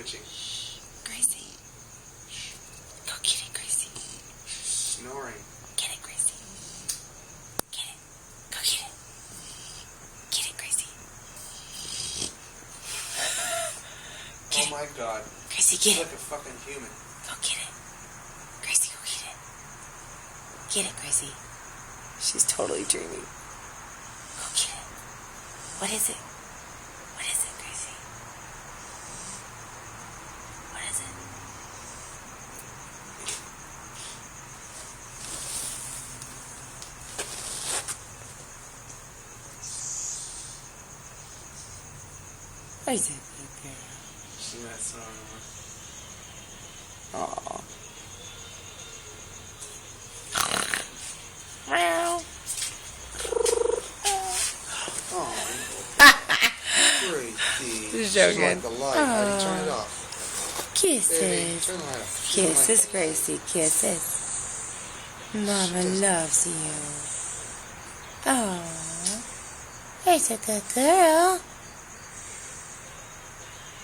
twitching. Gracie. Go get it, Gracie. Snoring. Get it, Gracie. Get it. Go get it. Get it, Gracie. Oh my God. Gracie, get She's it. like a fucking human. Go get it. Gracie, go get it. Get it, Gracie. She's totally dreaming. Go get it. What is it? What is it, Gracie? What is it? What is it, good girl? Sing that song. Aww. Meow. Oh, Gracie. This is She's joking. like the light. How do you turn it off? Kisses. Baby, turn the light off. Kisses, Gracie. Kisses. Mama loves you. Oh, it's a good girl.